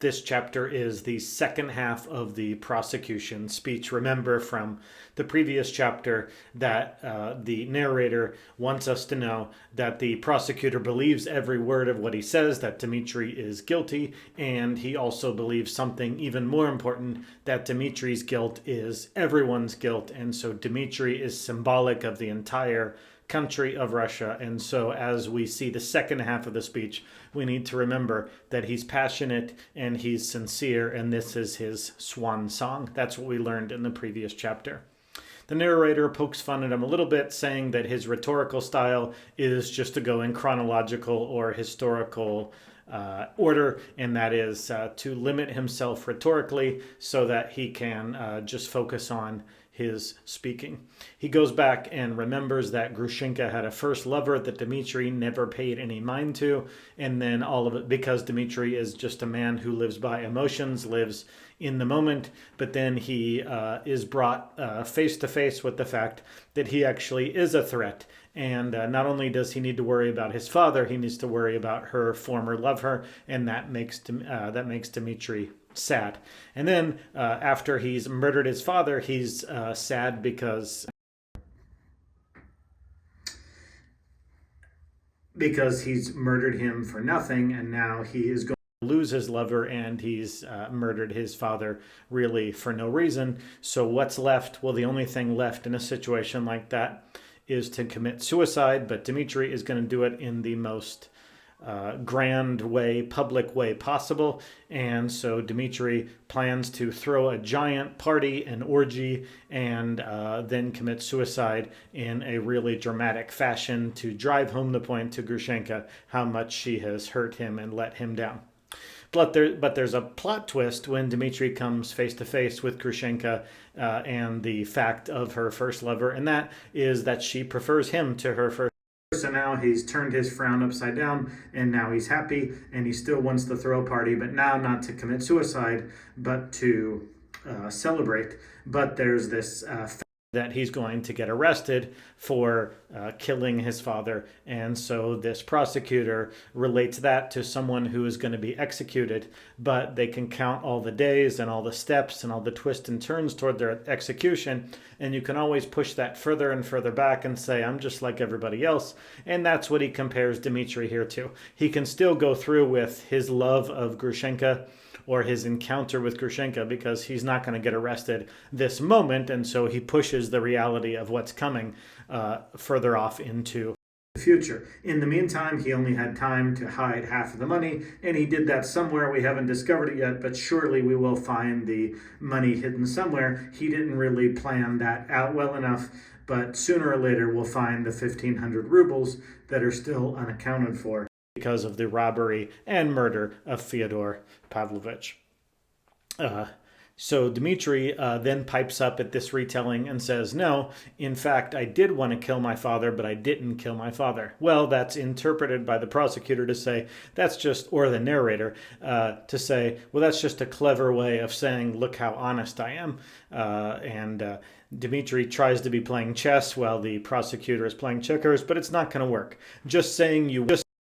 This chapter is the second half of the prosecution speech. Remember from the previous chapter that the narrator wants us to know that the prosecutor believes every word of what he says, that Dmitri is guilty, and he also believes something even more important, that Dmitri's guilt is everyone's guilt, and so Dmitri is symbolic of the entire country of Russia. And so as we see the second half of the speech, we need to remember that he's passionate and he's sincere, and this is his swan song. That's what we learned in the previous chapter. The narrator pokes fun at him a little bit, saying that his rhetorical style is just to go in chronological or historical order, and that is to limit himself rhetorically so that he can just focus on his speaking. He goes back and remembers that Grushenka had a first lover that Dmitri never paid any mind to, and then all of it because Dmitri is just a man who lives by emotions, lives in the moment, but then he is brought face to face with the fact that he actually is a threat. And not only does he need to worry about his father, he needs to worry about her former lover, and that makes Dmitri sad. And then after he's murdered his father, he's sad because he's murdered him for nothing, and now he is going to lose his lover, and he's murdered his father really for no reason. So what's left? Well, the only thing left in a situation like that is to commit suicide, but Dmitri is going to do it in the most grand way, public way possible. And so Dmitri plans to throw a giant party, an orgy, and then commit suicide in a really dramatic fashion to drive home the point to Grushenka how much she has hurt him and let him down. But there's a plot twist when Dmitri comes face to face with Grushenka and the fact of her first lover, and that is that she prefers him to her first. So now he's turned his frown upside down, and now he's happy, and he still wants to throw a party, but now not to commit suicide, but to celebrate. But there's this that he's going to get arrested for killing his father, and so this prosecutor relates that to someone who is going to be executed, but they can count all the days and all the steps and all the twists and turns toward their execution, and you can always push that further and further back and say, I'm just like everybody else. And that's what he compares Dmitri here to. He can still go through with his love of Grushenka or his encounter with Grushenka because he's not going to get arrested this moment, and so he pushes the reality of what's coming further off into the future. In the meantime, he only had time to hide half of the money, and he did that somewhere. We haven't discovered it yet, but surely we will find the money hidden somewhere. He didn't really plan that out well enough, but sooner or later we'll find the 1,500 rubles that are still unaccounted for because of the robbery and murder of Fyodor Pavlovich. So Dmitri then pipes up at this retelling and says, no, in fact, I did want to kill my father, but I didn't kill my father. Well, that's interpreted by the prosecutor to say, that's just, or the narrator, to say, well, that's just a clever way of saying, look how honest I am. Dmitri tries to be playing chess while the prosecutor is playing checkers, but it's not going to work. Just saying you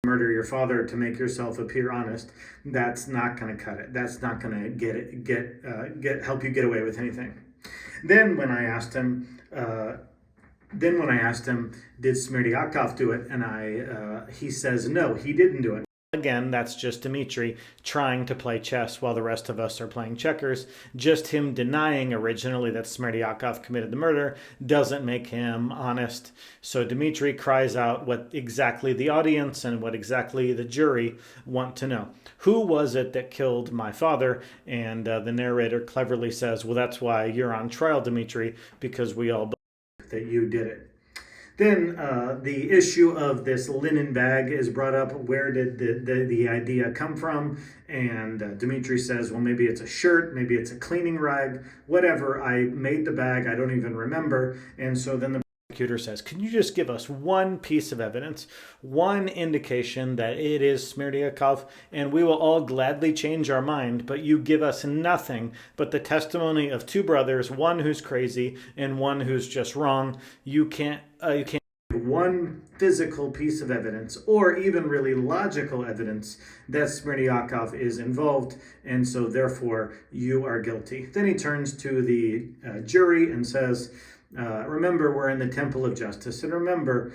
murder your father to make yourself appear honest, that's not going to cut it. That's not going to help you get away with anything. Then when I asked him, did Smerdyakov do it, and he says no, he didn't do it. Again, that's just Dmitri trying to play chess while the rest of us are playing checkers. Just him denying originally that Smerdyakov committed the murder doesn't make him honest. So Dmitri cries out what exactly the audience and what exactly the jury want to know. Who was it that killed my father? And the narrator cleverly says, well, that's why you're on trial, Dmitri, because we all believe that you did it. Then the issue of this linen bag is brought up. Where did the idea come from? And Dmitri says, well, maybe it's a shirt, maybe it's a cleaning rag, whatever. I made the bag, I don't even remember. And so then the prosecutor says, can you just give us one piece of evidence, one indication that it is Smerdyakov, and we will all gladly change our mind, but you give us nothing but the testimony of two brothers, one who's crazy and one who's just wrong. You can't one physical piece of evidence or even really logical evidence that Smirniakov is involved, and so therefore you are guilty. Then he turns to the jury and says, remember, we're in the temple of justice, and remember,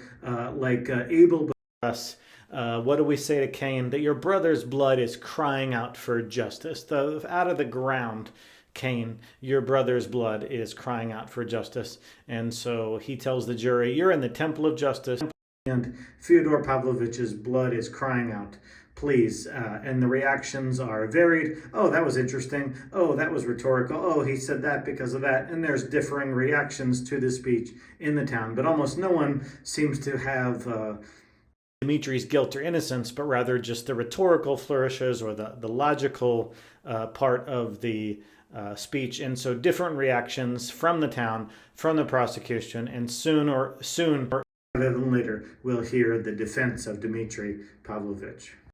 like Abel us, what do we say to Cain? That your brother's blood is crying out for justice. Out of the ground, Cain, your brother's blood is crying out for justice. And so he tells the jury, you're in the temple of justice, and Fyodor Pavlovich's blood is crying out, please. And the reactions are varied. Oh, that was interesting. Oh, that was rhetorical. Oh, he said that because of that. And there's differing reactions to the speech in the town. But almost no one seems to have Dmitri's guilt or innocence, but rather just the rhetorical flourishes or the logical part of the speech. And so different reactions from the town, from the prosecution, and soon rather than later, we'll hear the defense of Dmitri Pavlovich.